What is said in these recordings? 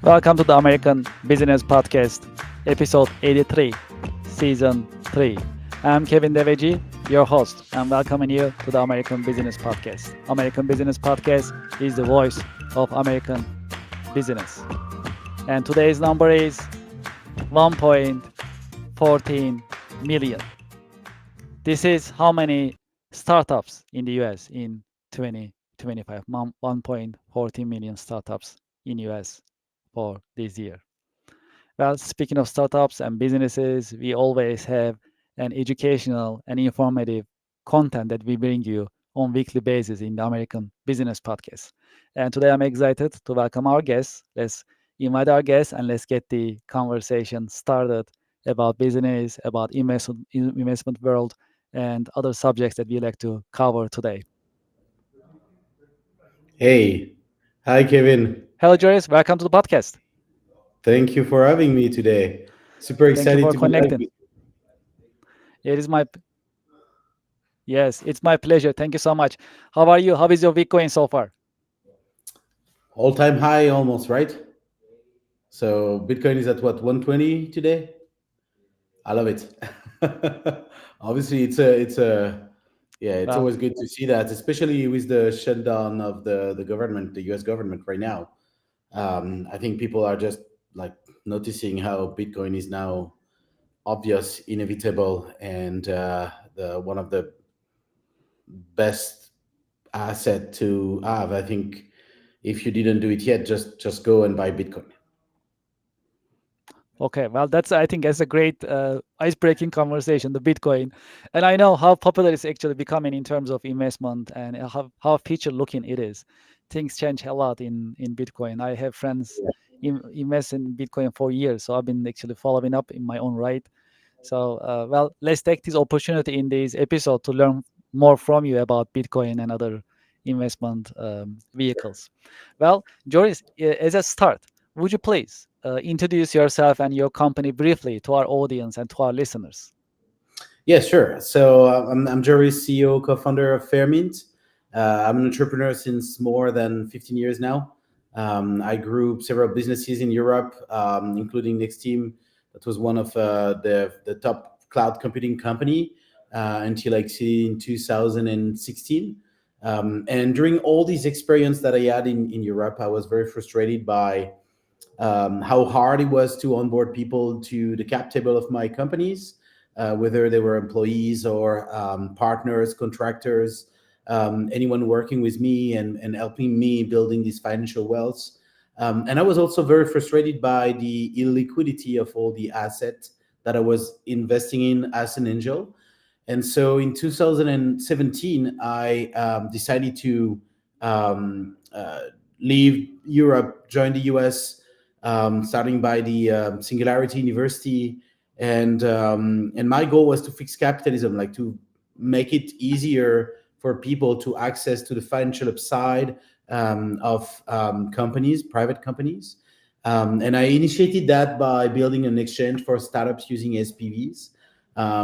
Welcome to the American Business Podcast, episode 83, season 3. I'm Kevin Deveji, your host, and welcoming you to the American Business Podcast. American Business Podcast is the voice of American business. And today's number is 1.14 million. This is how many startups in the US in 2025. 1.14 million startups in US for this year. Well, speaking of startups and businesses, we always have an educational and informative content that we bring you on weekly basis in the American Business Podcast. And today I'm excited to welcome our guests. Let's invite our guests and let's get the conversation started about business, about investment world, and other subjects that we like to cover today. Hey, hi Kevin. Hello, Joris. Welcome to the podcast. Thank you for having me today. Super Thank you excited for to be live connecting. with It is my Yes, it's my pleasure. Thank you so much. How are you? How is your week going so far? you. All-time high almost, right? So Bitcoin is at what, 120 today? I love it. Obviously, yeah, it's Well, always good to see that, especially with the shutdown of the government, the U.S. government right now. I think people are just like noticing how Bitcoin is now obvious, inevitable, and the one of the best asset to have. I think if you didn't do it yet, just go and buy Bitcoin. okay. Well, I think that's a great ice-breaking conversation, the Bitcoin. And I know how popular it's actually becoming in terms of investment and how future-looking it is. Things change a lot in Bitcoin. I have friends invest in Bitcoin for years, so I've been actually following up in my own right. So, well, let's take this opportunity in this episode to learn more from you about Bitcoin and other investment vehicles. Well, Joris, as a start, would you please introduce yourself and your company briefly to our audience and to our listeners? Yeah, sure. So I'm Jerry, CEO, co-founder of Fairmint. I'm an entrepreneur since more than 15 years now. I grew several businesses in Europe, including Nexteam. That was one of the top cloud computing company until like in 2016. And during all these experience that I had in Europe, I was very frustrated by how hard it was to onboard people to the cap table of my companies, whether they were employees or partners, contractors, anyone working with me and helping me building this financial wealth. And I was also very frustrated by the illiquidity of all the assets that I was investing in as an angel. And so in 2017, I decided to leave Europe, join the US, starting by the Singularity University, and my goal was to fix capitalism, like to make it easier for people to access to the financial upside of companies, private companies. And I initiated that by building an exchange for startups using SPVs,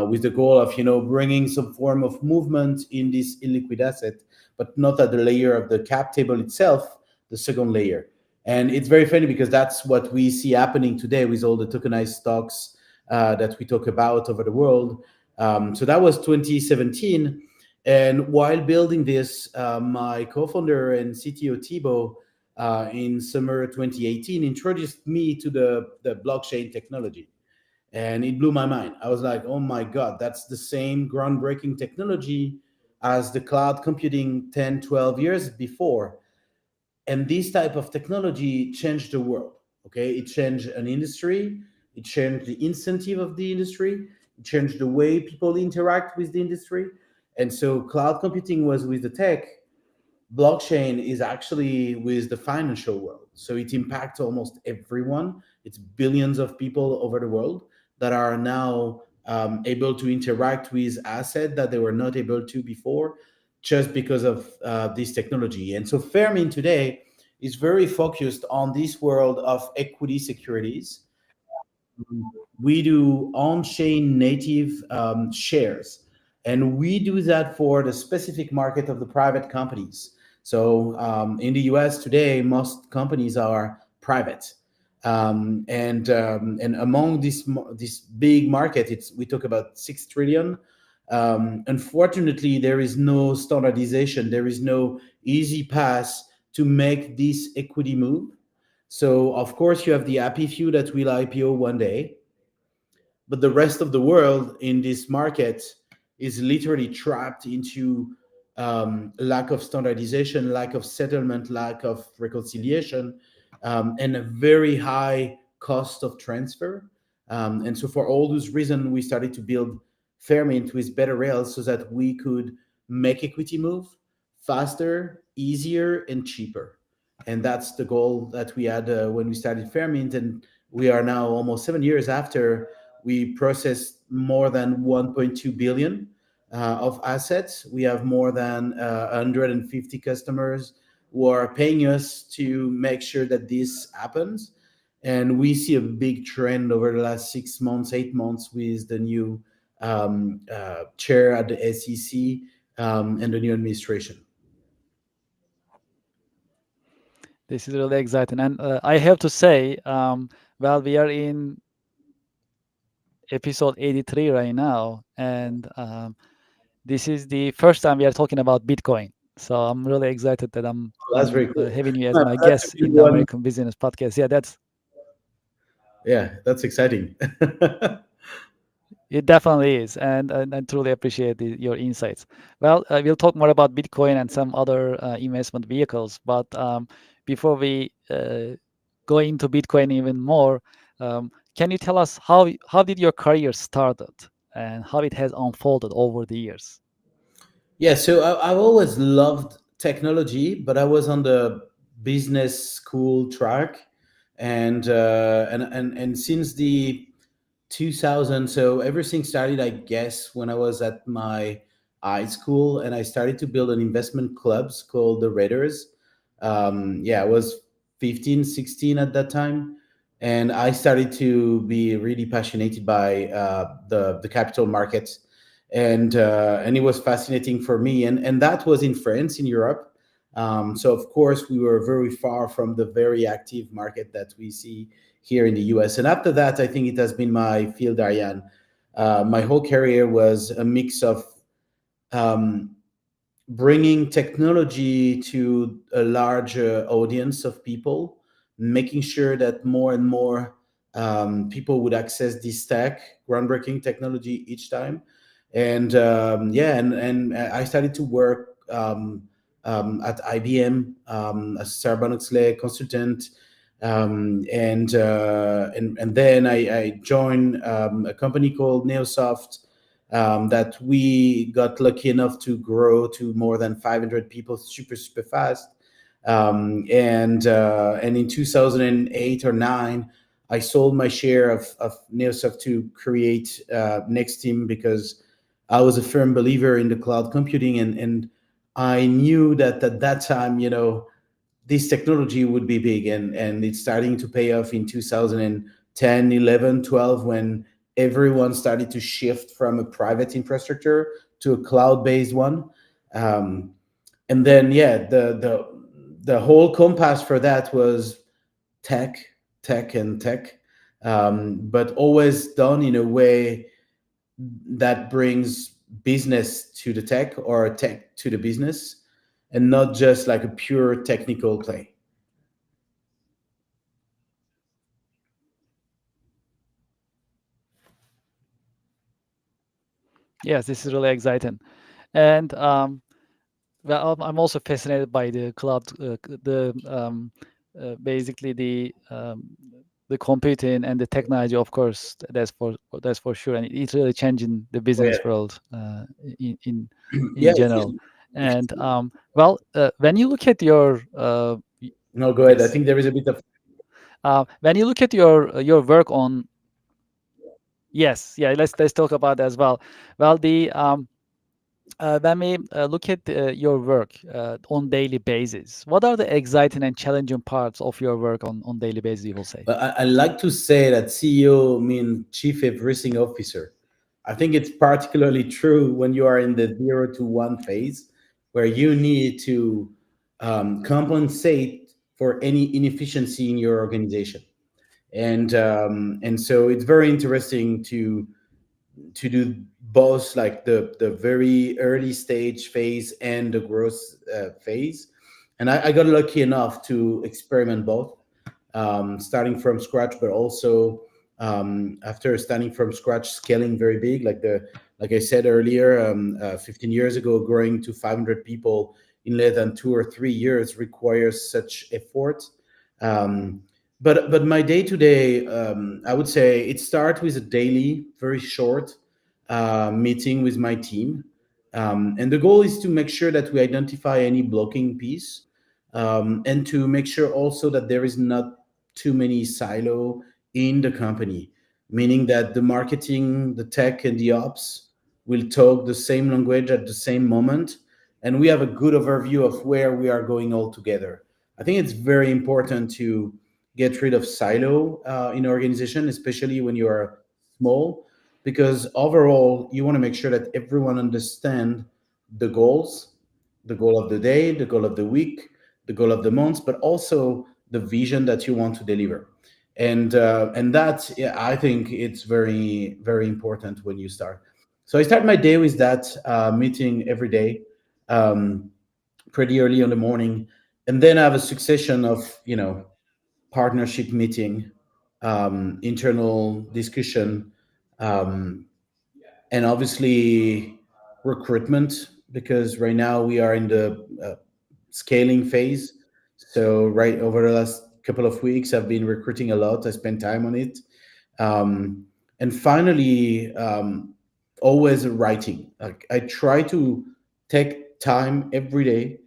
with the goal of bringing some form of movement in this illiquid asset, but not at the layer of the cap table itself, the second layer. And it's very funny because that's what we see happening today with all the tokenized stocks that we talk about over the world. So that was 2017. And while building this, my co-founder and CTO Thibaut in summer 2018 introduced me to the blockchain technology. And it blew my mind. I was like, oh my God, that's the same groundbreaking technology as the cloud computing 10, 12 years before. And this type of technology changed the world. Okay, it changed an industry, it changed the incentive of the industry, it changed the way people interact with the industry. And so cloud computing was with the tech, blockchain is actually with the financial world. So it impacts almost everyone. It's billions of people over the world that are now able to interact with assets that they were not able to before, just because of this technology. And so Fairmin today is very focused on this world of equity securities. We do on-chain native shares, and we do that for the specific market of the private companies. So in the US today, most companies are private. And among this big market, it's we talk about 6 trillion. Unfortunately, there is no standardization. There is no easy path to make this equity move. So of course you have the happy few that will IPO one day, but the rest of the world in this market is literally trapped into lack of standardization, lack of settlement, lack of reconciliation, and a very high cost of transfer. And so, for all those reasons, we started to build Fairmint with better rails so that we could make equity move faster, easier, and cheaper. And that's the goal that we had when we started Fairmint. And we are now almost 7 years after. We processed more than 1.2 billion of assets. We have more than 150 customers who are paying us to make sure that this happens. And we see a big trend over the last 6 months, 8 months with the new chair at the SEC and the new administration. This is really exciting, and I have to say, well, we are in episode 83 right now, and this is the first time we are talking about Bitcoin. So I'm really excited that That's I'm very cool. having you as my That's a guest good in the one. American Business Podcast. Yeah, Yeah, that's exciting. it definitely is, and I truly appreciate your insights. Well, we'll talk more about Bitcoin and some other investment vehicles, but before we go into Bitcoin even more, can you tell us how did your career started and how it has unfolded over the years? Yeah, so I've always loved technology, but I was on the business school track, and since the 2000, so everything started, I guess, when I was at my high school, and I started to build an investment clubs called the Raiders. Yeah, I was 15, 16 at that time, and I started to be really passionate by the capital markets, and it was fascinating for me, and that was in France, in Europe. So of course we were very far from the very active market that we see here in the US. And after that, I think it has been my field, Ariane. My whole career was a mix of um, bringing technology to a larger audience of people, making sure that more and more people would access this tech, groundbreaking technology each time. And I started to work at IBM as a Sarah Berners-Lee consultant. And then I joined a company called Neosoft that we got lucky enough to grow to more than 500 people super super fast. And in 2008 or 9, I sold my share of Neosoft to create Next Team, because I was a firm believer in the cloud computing, and I knew that at that time, this technology would be big, and it's starting to pay off in 2010, 11, 12, when everyone started to shift from a private infrastructure to a cloud-based one. um, and then yeah, the whole compass for that was tech, tech, and tech, but always done in a way that brings business to the tech or tech to the business, and not just like a pure technical play. Yes, this is really exciting, and well, I'm also fascinated by the cloud, basically the computing and the technology. Of course, that's for sure, and it's really changing the Oh yeah. business world in Yeah, in general. And well, when you look at your no, go ahead. I yes, think there is a bit of when you look at your work on yes, yeah, let's talk about that as well. Well, the when we look at your work on daily basis, what are the exciting and challenging parts of your work on daily basis, you will say? I like to say that CEO means chief everything officer. I think it's particularly true when you are in the 0 to 1 phase, where you need to compensate for any inefficiency in your organization. And so it's very interesting to do both, like the very early stage phase and the growth phase. And I got lucky enough to experiment both, starting from scratch, but also after starting from scratch, scaling very big, like I said earlier, 15 years ago, growing to 500 people in less than 2 or 3 years requires such effort. Um, but my day to day, I would say it starts with a daily, very short meeting with my team, and the goal is to make sure that we identify any blocking piece, and to make sure also that there is not too many silo in the company, meaning that the marketing, the tech, and the ops will talk the same language at the same moment, and we have a good overview of where we are going all together. I think it's very important to get rid of silo in organization, especially when you are small, because overall you want to make sure that everyone understand the goals, the goal of the day, the goal of the week, the goal of the month, but also the vision that you want to deliver. And that, yeah, I think it's very very important when you start. So I start my day with that meeting every day, um, pretty early in the morning, and then I have a succession of partnership meeting, internal discussion, um, and obviously recruitment, because right now we are in the scaling phase. So right over the last couple of weeks, I've been recruiting a lot. I spent time on it, um, and finally, always writing. Like I try to take time every day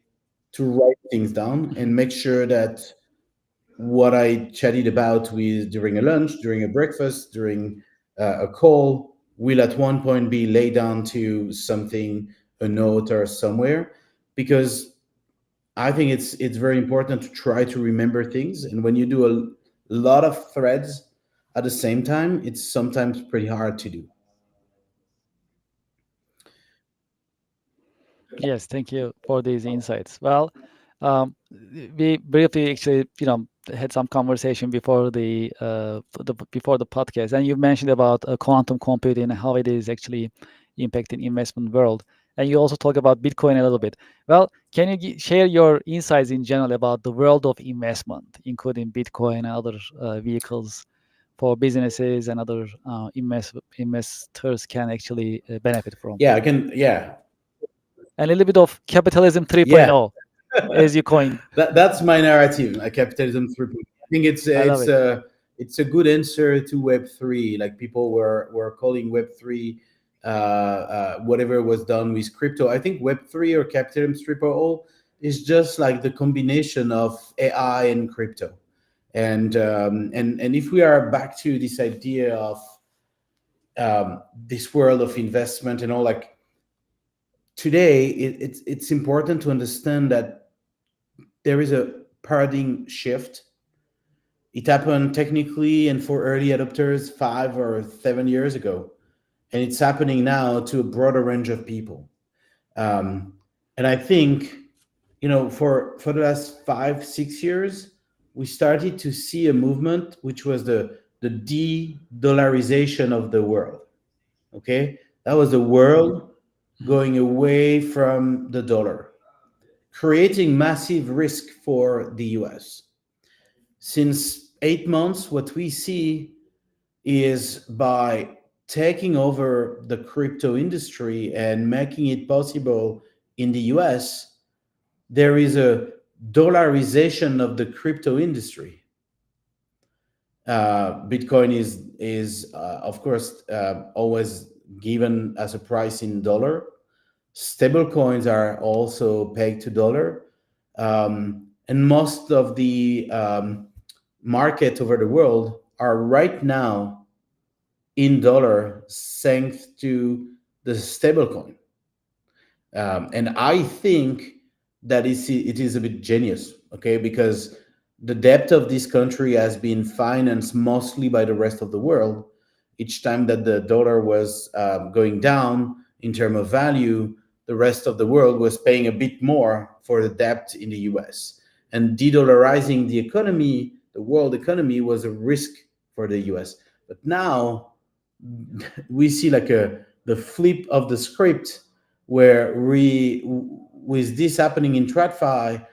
to write things down and make sure that what I chatted about with during a lunch, during a breakfast, during a call will at one point be laid down to something, a note or somewhere, because I think it's very important to try to remember things. And when you do a lot of threads at the same time, it's sometimes pretty hard to do. Yes, thank you for these insights. Well, we briefly actually, had some conversation before the podcast, and you mentioned about quantum computing and how it is actually impacting investment world, and you also talk about Bitcoin a little bit. Well, can you share your insights in general about the world of investment, including Bitcoin and other vehicles for businesses and other investors can actually benefit from, Yeah, I can. Yeah, and a little bit of capitalism yeah. 3.0, as you coined. That's my narrative. Capitalism 3.0. I think I love it. it's a good answer to Web 3. Like people were calling Web 3 whatever was done with crypto. I think Web 3 or Capitalism 3.0 is just like the combination of AI and crypto. And if we are back to this idea of this world of investment and all, like today, it's important to understand that there is a paradigm shift. It happened technically and for early adopters 5 or 7 years ago, and it's happening now to a broader range of people. Um, and I think, for the last 5 6 years, we started to see a movement which was the de-dollarization of the world. Okay, that was the world Mhm. going away from the dollar, creating massive risk for the US. Since 8 months, what we see is by taking over the crypto industry and making it possible in the US, there is a dollarization of the crypto industry. Bitcoin is of course always given as a price in dollar. Stable coins are also pegged to dollar, and most of the market over the world are right now in dollar, thanks to the stablecoin. And I think that it is a bit genius, okay, because the debt of this country has been financed mostly by the rest of the world. Each time that the dollar was going down in terms of value, the rest of the world was paying a bit more for the debt in the US. And de-dollarizing the economy, the world economy, was a risk for the US. But now we see like a the flip of the script where we with this happening in TradFi,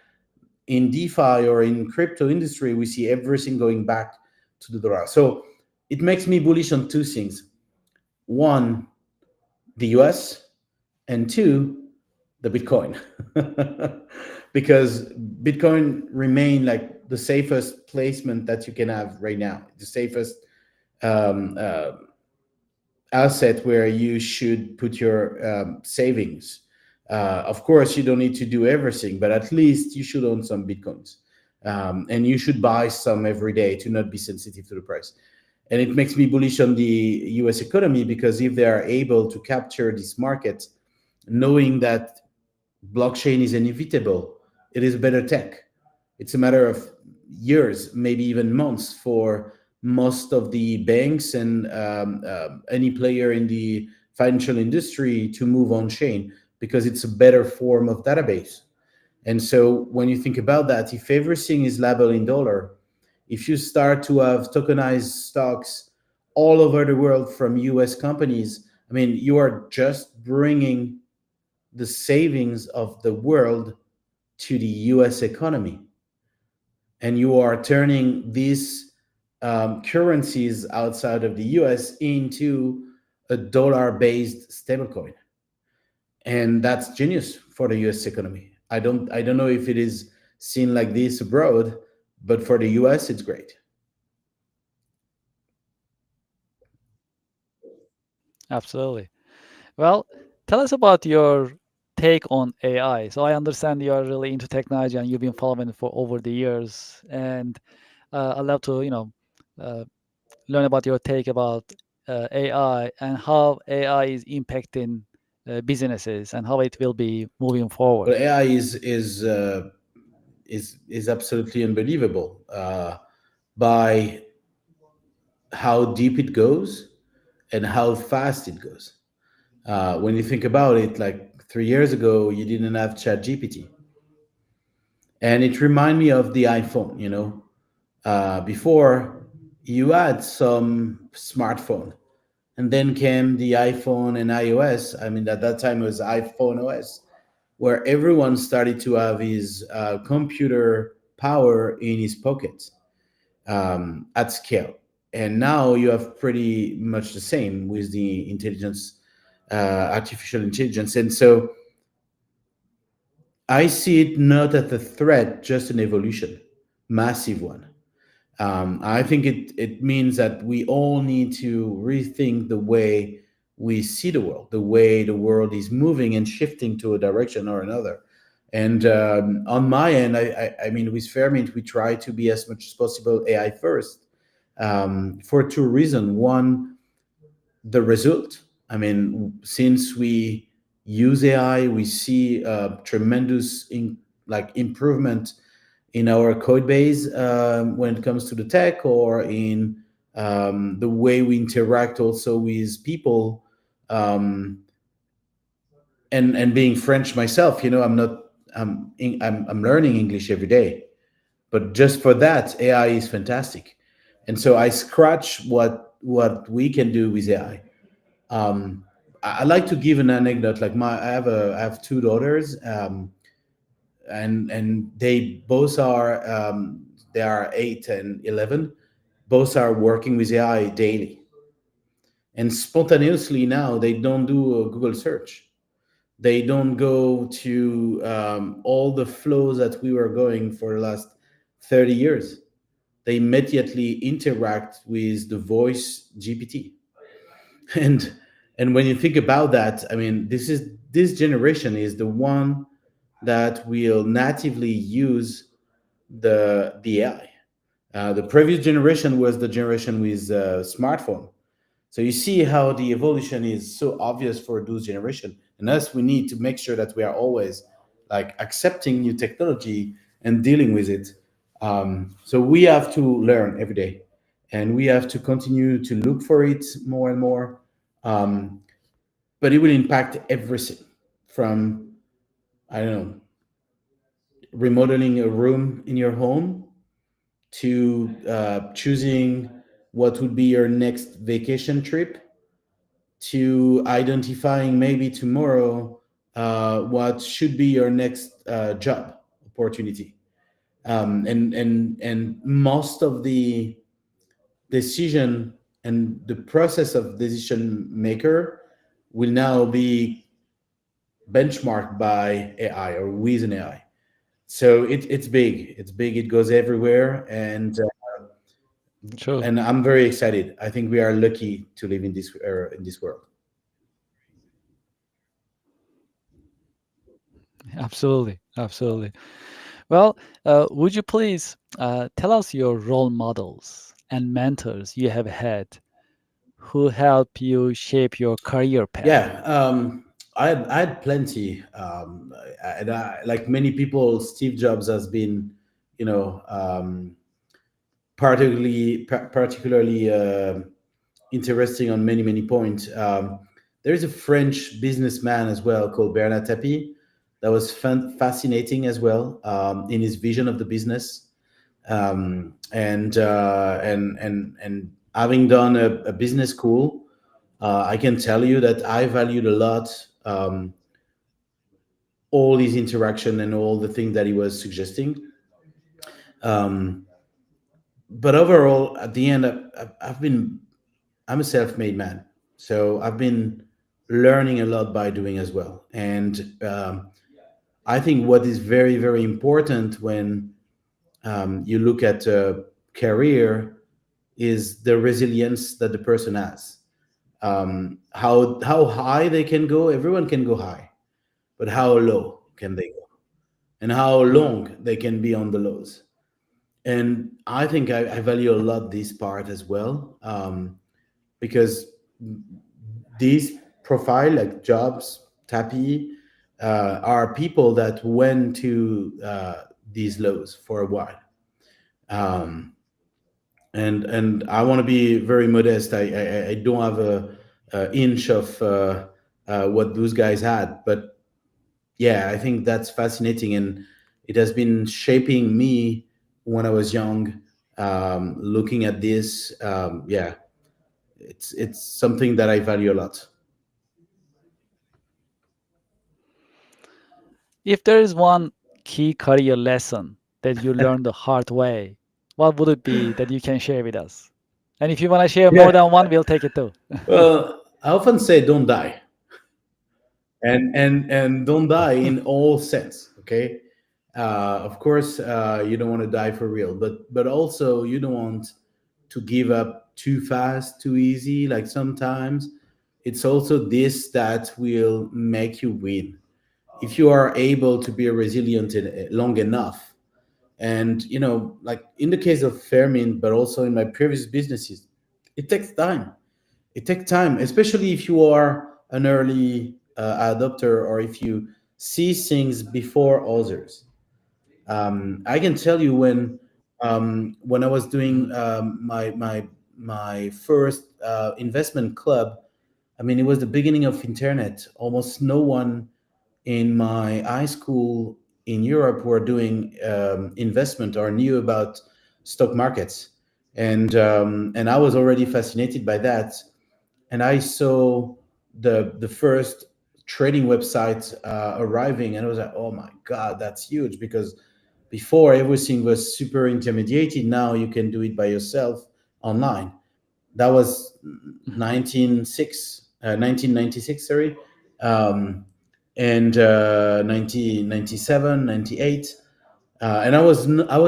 in DeFi, or in crypto industry, we see everything going back to the dollar. So it makes me bullish on two things: one, the US, and two, the Bitcoin, because Bitcoin remain like the safest placement that you can have right now, the safest um, uh, asset where you should put your savings. Of course, you don't need to do everything, but at least you should own some Bitcoins. And you should buy some every day to not be sensitive to the price. And it makes me bullish on the US economy, because if they are able to capture this market, knowing that blockchain is inevitable, it is better tech. It's a matter of years, maybe even months, for most of the banks and any player in the financial industry to move on chain, because it's a better form of database. And so when you think about that, if everything is labeled in dollar, if you start to have tokenized stocks all over the world from US companies, I mean, you are just bringing the savings of the world to the US economy. And you are turning these currencies outside of the US into a dollar based stablecoin. And that's genius for the US economy. I don't know if it is seen like this abroad, but for the US, it's great. Absolutely. Well, tell us about your take on AI. So I understand you are really into technology and you've been following it for over the years. And I'd love to, uh, learn about your take about AI and how AI is impacting businesses and how it will be moving Well, forward. AI is absolutely unbelievable by how deep it goes and how fast it goes. When you think about it, like 3 years ago, you didn't have Chat GPT, and it reminded me of the iPhone. Before you had some smartphone, and then came the iPhone and iOS. I mean, at that time it was iPhone OS, where everyone started to have his computer power in his pocket at scale. And now you have pretty much the same with the artificial intelligence. And so I see it not as a threat, just an evolution, massive one. I think it means that we all need to rethink the way we see the world, the way the world is moving and shifting to a direction or another. And on my end, I mean, with Fairmint, we try to be as much as possible AI first, for two reasons. One, the result. I mean, since we use AI, we see a tremendous improvement in our code base when it comes to the tech, or in the way we interact also with people. Um, and being French myself, I'm not I'm learning English every day, but just for that, AI is fantastic. And so I scratch what we can do with AI. Um, I like to give an anecdote. Like I have two daughters, and they are 8 and 11. Both are working with AI daily, and spontaneously now they don't do a Google search. They don't go to all the flows that we were going for the last 30 years. They immediately interact with the voice GPT. and and when you think about that, I mean, this generation is the one that will natively use the AI. The previous generation was the generation with smartphone. So you see how the evolution is so obvious for those generation, and us, we need to make sure that we are always like accepting new technology and dealing with it. So we have to learn every day, and we have to continue to look for it more and more. Um, but it will impact everything from, I don't know, remodeling a room in your home to choosing what would be your next vacation trip to identifying maybe tomorrow what should be your next job opportunity. And most of the decision and the process of decision maker will now be benchmarked by AI or with an AI. So it's big. It's big. It goes everywhere, True. and I'm very excited. I think we are lucky to live in this world. Absolutely. Absolutely. Well, would you please tell us your role models and mentors you have had who help you shape your career path? Yeah, I had plenty, and like many people, Steve Jobs has been, you know, particularly interesting on many points. There is a French businessman as well called Bernard Tapie that was fascinating as well in his vision of the business, and having done a business school, I can tell you that I valued a lot all his interaction and all the things that he was suggesting. Um, but overall, at the end, I'm a self-made man, so I've been learning a lot by doing as well. And I think what is very important when you look at a career is the resilience that the person has. How high they can go, everyone can go high, but how low can they go, and how long they can be on the lows. And I think I value a lot this part as well, because these profile like Jobs, Tapi, are people that went to these lows for a while. Um, and I want to be very modest. I don't have a inch of what those guys had, but yeah, I think that's fascinating, and it has been shaping me when I was young. Looking at this, yeah, it's something that I value a lot. If there is one key career lesson that you learned the hard way, what would it be that you can share with us? And if you want to share more Yeah. than one, we'll take it too. Well, I often say don't die, and don't die in all sense. Okay, of course, you don't want to die for real, but also you don't want to give up too fast, too easy. Like sometimes it's also this that will make you win if you are able to be resilient long enough. And like in the case of Fermin, but also in my previous businesses, it takes time. It takes time, especially if you are an early adopter or if you see things before others. I can tell you when I was doing my first investment club. I mean, it was the beginning of internet. Almost no one in my high school in Europe were doing investment or knew about stock markets, and I was already fascinated by that. And I saw the first trading website arriving, and I was like, oh my god, that's huge, because before everything was super intermediated. Now you can do it by yourself online. That was 1996, sorry, and 1997, 98. And I was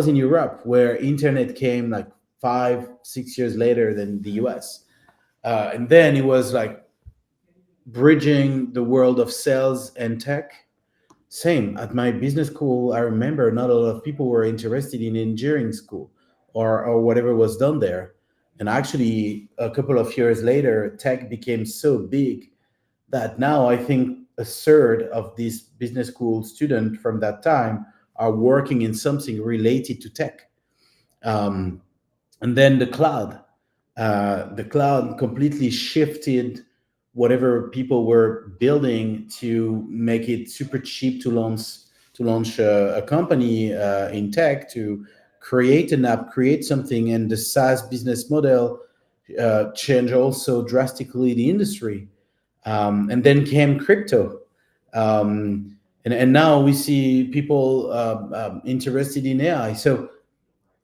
in Europe, where internet came like 5, 6 years later than the US. And then it was like bridging the world of sales and tech. Same at my business school. I remember not a lot of people were interested in engineering school or whatever was done there. And actually, a couple of years later, tech became so big that now I think a third of these business school students from that time are working in something related to tech. Um, and then the cloud completely shifted whatever people were building to make it super cheap to launch a company in tech, to create an app, create something. And the SaaS business model changed also drastically the industry. And then came crypto. And now we see people interested in AI. So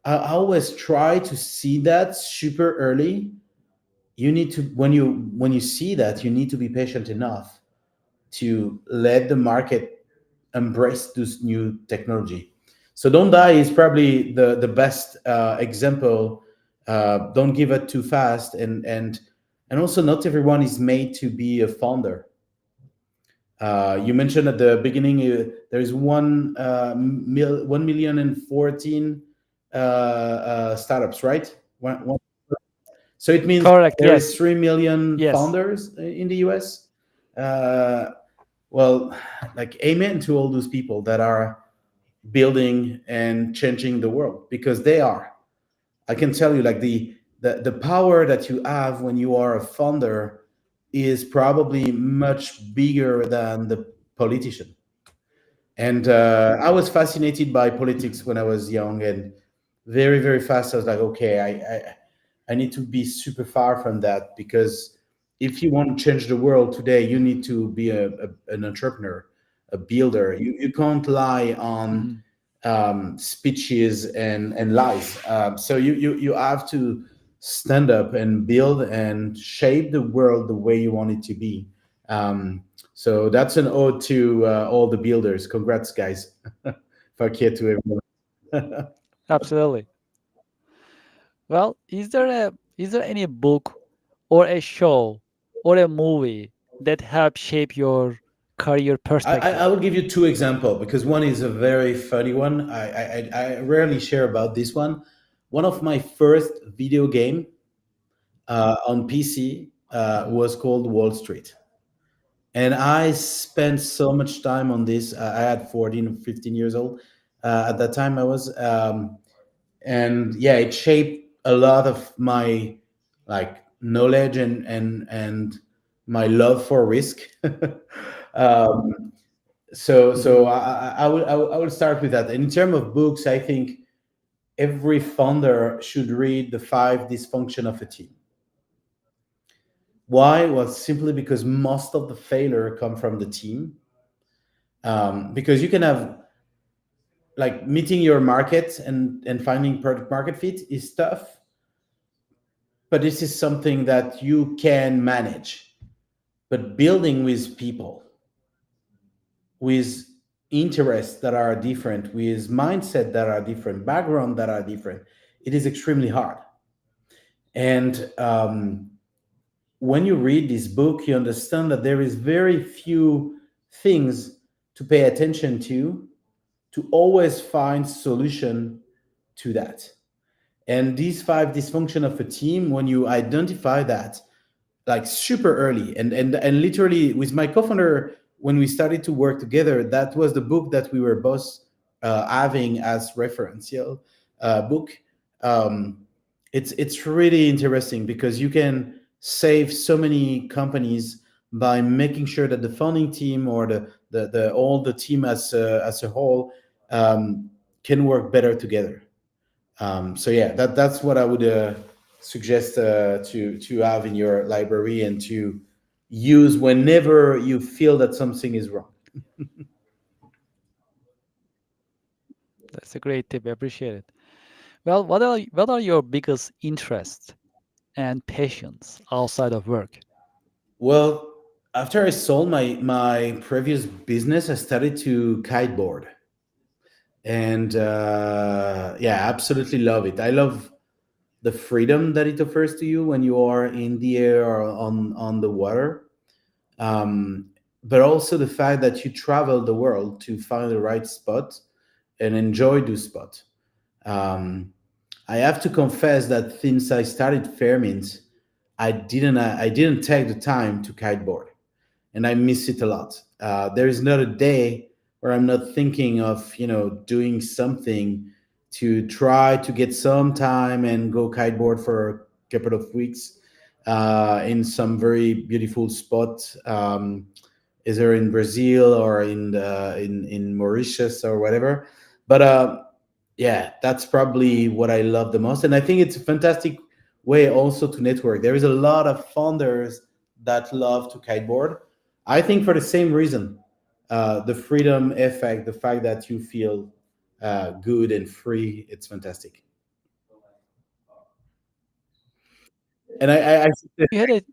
I always try to see that super early. You need to, when you see that, you need to be patient enough to let the market embrace this new technology. So don't die is probably the best example. Don't give it too fast, and also not everyone is made to be a founder. You mentioned at the beginning there's 1,014 startups, right? So it means Correct. there is Yes. 3 million Yes. founders in the US. Uh, well, like amen to all those people that are building and changing the world, because they are. I can tell you, like the power that you have when you are a founder is probably much bigger than the politician. And I was fascinated by politics when I was young, and very very fast I was like, okay, I need to be super far from that, because if you want to change the world today, you need to be an entrepreneur, a builder. You can't lie on Mhm. speeches and lies. So you have to stand up and build and shape the world the way you want it to be. Um, so that's an ode to all the builders. Congrats, guys. Fuck yeah to everyone. Absolutely. Well, is there any book or a show or a movie that helped shape your career I perspective? will give you two examples, because one is a very funny one. I rarely share about this one. One of my first video game on PC was called Wall Street. And I spent so much time on this. I had 14, 15 years old at that time. I was, and yeah, it shaped a lot of my like knowledge and my love for risk. um, so Hmm. I will start with that. In terms of books, I think every founder should read The Five Dysfunction of a Team. Why? Well, simply because most of the failure come from the team. Because you can have, like, meeting your market and finding product market fit is tough, but this is something that you can manage. But building with people with interests that are different, with mindset that are different, background that are different, it is extremely hard. And when you read this book, you understand that there is very few things to pay attention to always find solution to that. And these five dysfunction of a team, when you identify that, like super early, and literally with my co-founder, when we started to work together, that was the book that we were both having as referential book. um, it's really interesting, because you can save so many companies by making sure that the founding team, or the all the team as a whole, can work better together. So yeah, that's what I would suggest to have in your library and to use whenever you feel that something is wrong. That's a great tip. I appreciate it. Well, what are your biggest interests and passions outside of work? Well, after I sold my previous business, I started to kiteboard, and yeah, absolutely love it. I love the freedom that it offers to you when you are in the air or on the water. um, but also the fact that you travel the world to find the right spot and enjoy the spot. Um, I have to confess that since I started Fairmint, I didn't take the time to kiteboard, and I miss it a lot. There is not a day where I'm not thinking of doing something to try to get some time and go kiteboard for a couple of weeks in some very beautiful spot, either in Brazil or in Mauritius or whatever. But yeah, that's probably what I love the most, and I think it's a fantastic way also to network. There is a lot of founders that love to kiteboard. I think for the same reason, the freedom effect, the fact that you feel good and free, it's fantastic. And I should say, If you had a and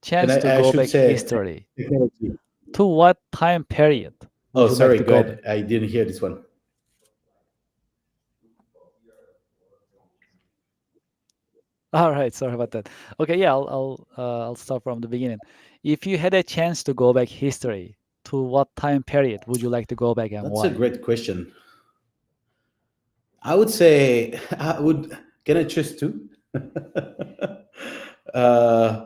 chance to I go should back say history, technology. to what time period would Oh, you like sorry. to Go go back? ahead. I didn't hear this one. All right, sorry about that. Okay, yeah, I'll start from the beginning. If you had a chance to go back history, to what time period would you like to go back and That's a why? great question. I would say I would. Can I choose two? uh,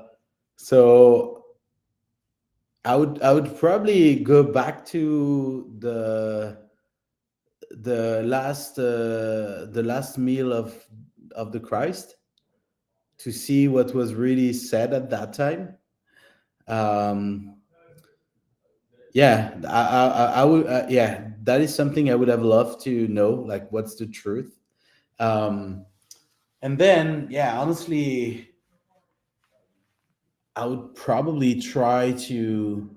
so I would probably go back to the last meal of the Christ to see what was really said at that time. Um, yeah, I would. Yeah, that is something I would have loved to know. Like, what's the truth? Um, and then, yeah, honestly, I would probably try to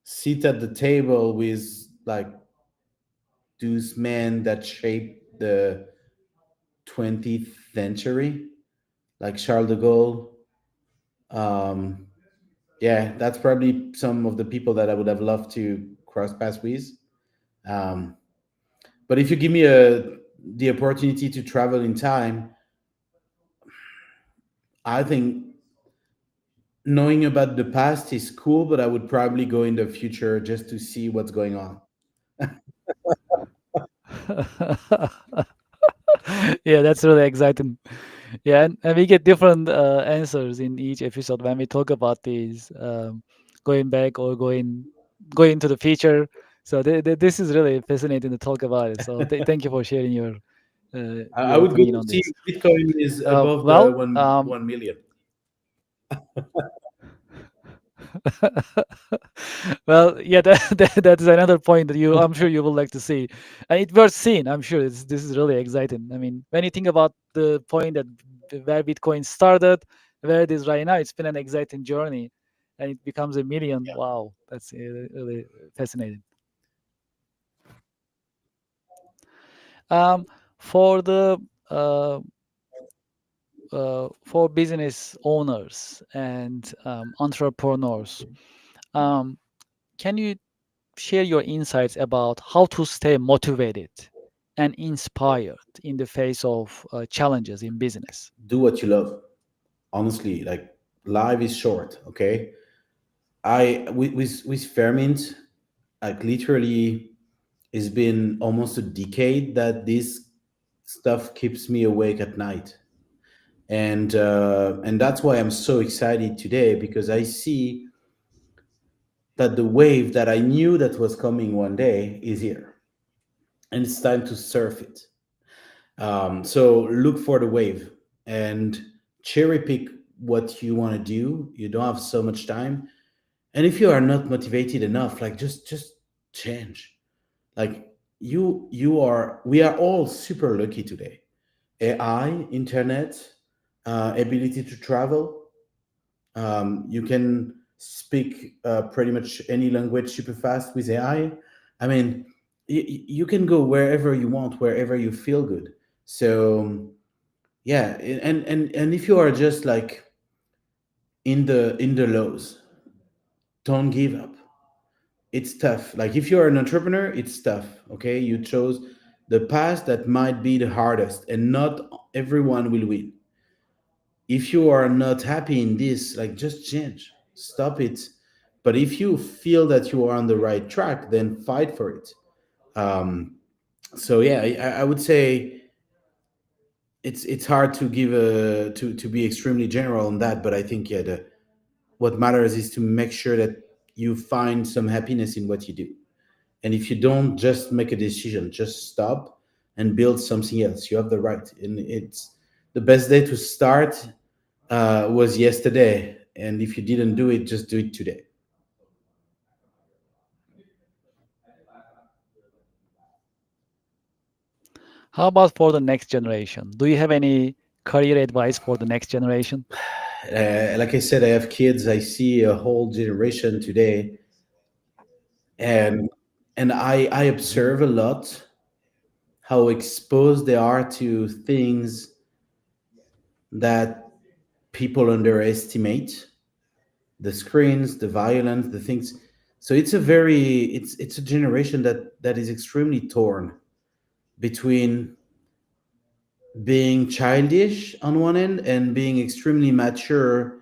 sit at the table with like those men that shaped the 20th century, like Charles de Gaulle. Um, yeah, that's probably some of the people that I would have loved to cross paths with. Um, but if you give me the opportunity to travel in time, I think knowing about the past is cool, but I would probably go in the future just to see what's going on. Yeah, that's really exciting. Yeah, and we get different answers in each episode when we talk about these going back or going to the future. So this is really fascinating to talk about it. So thank you for sharing I your would go opinion to on see this. if Bitcoin is above the Well, 1 million. well, yeah, that is another point that I'm sure you would like to see, and it worth seeing. I'm sure this is really exciting. I mean, when you think about the point that where Bitcoin started, where it is right now, it's been an exciting journey, and it becomes a million. Yeah. Wow, that's really fascinating. Um, for the uh, for business owners and entrepreneurs, um, can you share your insights about how to stay motivated and inspired in the face of challenges in business? Do what you love. Honestly, like, life is short. Okay, with Fairmint, like, literally, it's been almost a decade that this stuff keeps me awake at night, and that's why I'm so excited today, because I see that the wave that I knew that was coming one day is here, and it's time to surf it. So look for the wave and cherry pick what you want to do. You don't have so much time, and if you are not motivated enough, like, just change. Like, we are all super lucky today. AI, internet, ability to travel. You can speak pretty much any language super fast with AI. I mean, you can go wherever you want, wherever you feel good. So yeah, and if you are just like in the lows, don't give up. It's tough. Like, if you're an entrepreneur, it's tough. Okay, you chose the path that might be the hardest, and not everyone will win. If you are not happy in this, like, just change, stop it. But if you feel that you are on the right track, then fight for it. Um, so yeah, I would say it's hard to give a to be extremely general on that, but I think, yeah, what matters is to make sure that you find some happiness in what you do. And if you don't, just make a decision, just stop and build something else. You have the right, and it's the best day to start was yesterday. And if you didn't do it, just do it today. How about for the next generation? Do you have any career advice for the next generation? Like I said, I have kids. I see a whole generation today, and I observe a lot how exposed they are to things that people underestimate, the screens, the violence, the things. So it's a generation that is extremely torn between being childish on one end and being extremely mature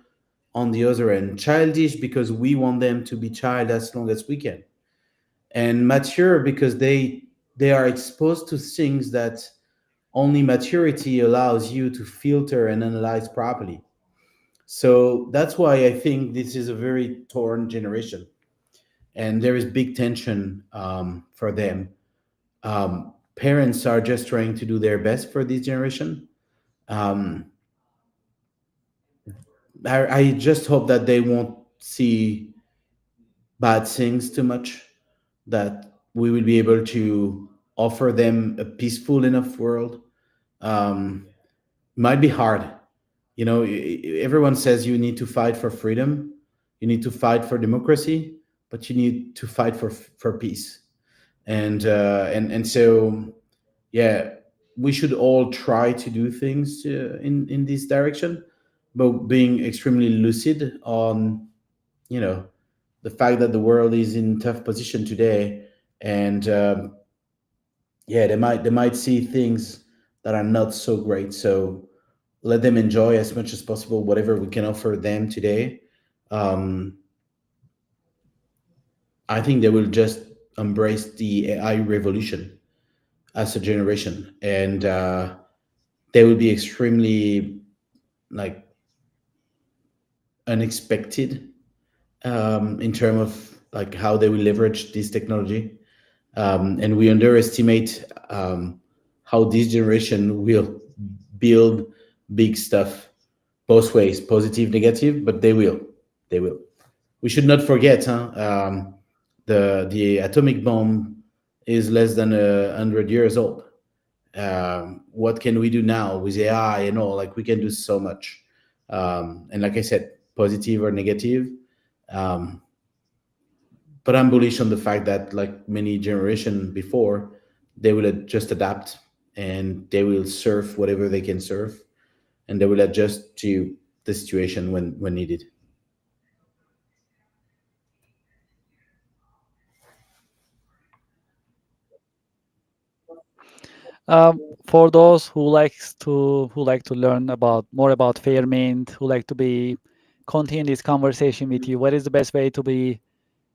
on the other end. Childish because we want them to be child as long as we can, and mature because they are exposed to things that only maturity allows you to filter and analyze properly. So that's why I think this is a very torn generation, and there is big tension for them. Parents are just trying to do their best for this generation. Um, I just hope that they won't see bad things too much, that we will be able to offer them a peaceful enough world. Um, might be hard. You know, everyone says you need to fight for freedom, you need to fight for democracy, but you need to fight for peace. And so, yeah, we should all try to do things in this direction, but being extremely lucid on, you know, the fact that the world is in tough position today, and yeah, they might see things that are not so great. So let them enjoy as much as possible whatever we can offer them today. um, I think they will just embrace the AI revolution as a generation, and they will be extremely, like, unexpected in terms of like how they will leverage this technology. And we underestimate how this generation will build big stuff, both ways, positive, negative, but they will. We should not forget, huh? The atomic bomb is less than 100 years old. What can we do now with AI and all? Like, we can do so much. And like I said, positive or negative. Um, but I'm bullish on the fact that, like many generation before, they will just adapt, and they will surf whatever they can surf, and they will adjust to the situation when needed. For those who like to learn about more about Fairmint, who like to be continue this conversation with you, what is the best way to be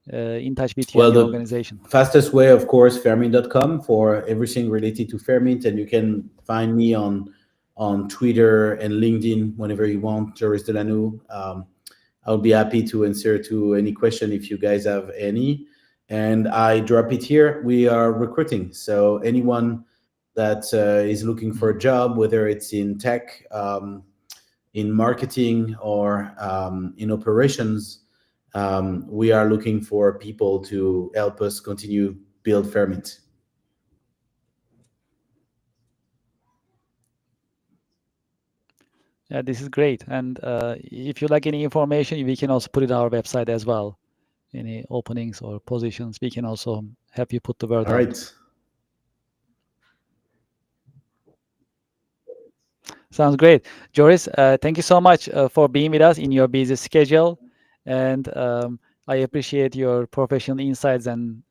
in touch with you and Well, your the organization? fastest way, of course, Fairmint.com for everything related to Fairmint, and you can find me on Twitter and LinkedIn whenever you want. Joris Delanoux. I'll be happy to answer to any question if you guys have any. And I drop it here. We are recruiting, so anyone that is looking for a Mhm. job, whether it's in tech, in marketing, or in operations, we are looking for people to help us continue build Fairmint. Yeah, this is great. And if you like any information, we can also put it on our website as well. Any openings or positions, we can also help you put the word All out. right. Sounds great. Joris, thank you so much for being with us in your busy schedule. And I appreciate your professional insights and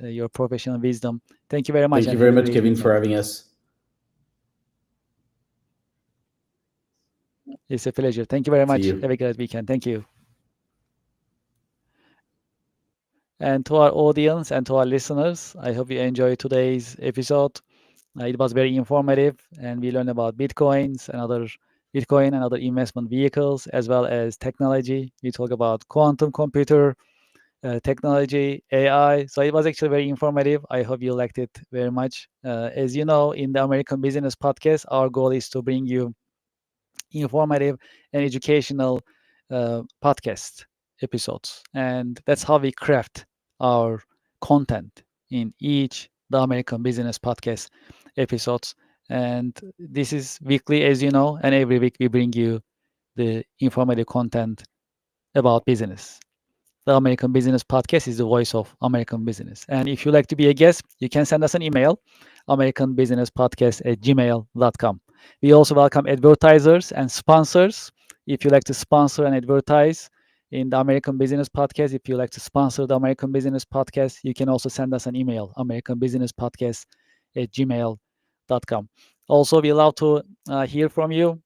your professional wisdom. Thank you very much Thank you and very have a much, great Kevin, for weekend. having us. It's a pleasure. Thank you very See much. you. Have a great weekend. Thank you. And to our audience and to our listeners, I hope you enjoyed today's episode. It was very informative, and we learned about Bitcoin and other investment vehicles, as well as technology. We talk about quantum computer technology, AI. So it was actually very informative. I hope you liked it very much. As you know, in the American Business Podcast, our goal is to bring you informative and educational podcast episodes. And that's how we craft our content in each the American Business Podcast episodes. And this is weekly, as you know, and every week we bring you the informative content about business. The American Business Podcast is the voice of American business. And if you like to be a guest, you can send us an email, americanbusinesspodcast@gmail.com. We also welcome advertisers and sponsors. If you like to sponsor and advertise in the American Business Podcast, if you like to sponsor the American Business Podcast, you can also send us an email, americanbusinesspodcast@gmail.com. Also, we love to hear from you,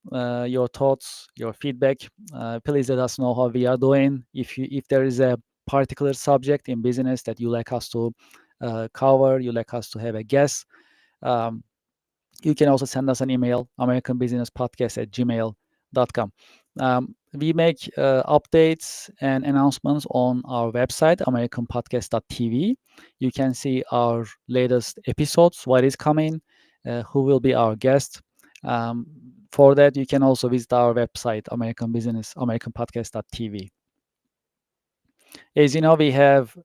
your thoughts, your feedback. Please let us know how we are doing. If there is a particular subject in business that you like us to cover, you like us to have a guest, um, you can also send us an email, americanbusinesspodcast@gmail.com. We make updates and announcements on our website, americanpodcast.tv. You can see our latest episodes, what is coming, who will be our guest. Um, for that, you can also visit our website, americanpodcast.tv. As you know, we have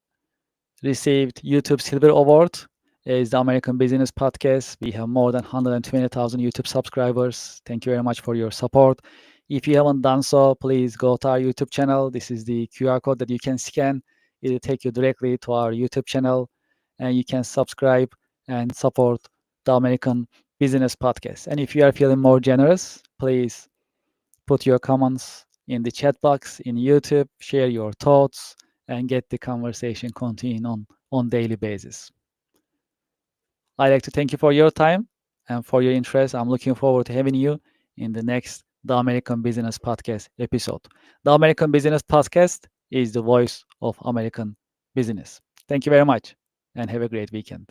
received YouTube Silver Award as the American Business Podcast. We have more than 120,000 YouTube subscribers. Thank you very much for your support. If you haven't done so, please go to our YouTube channel. This is the QR code that you can scan. It will take you directly to our YouTube channel, and you can subscribe and support the American Business Podcast. And if you are feeling more generous, please put your comments in the chat box in YouTube, share your thoughts, and get the conversation continuing on daily basis. I'd like to thank you for your time and for your interest. I'm looking forward to having you in the next The American Business Podcast episode. The American Business Podcast is the voice of American business. Thank you very much and have a great weekend.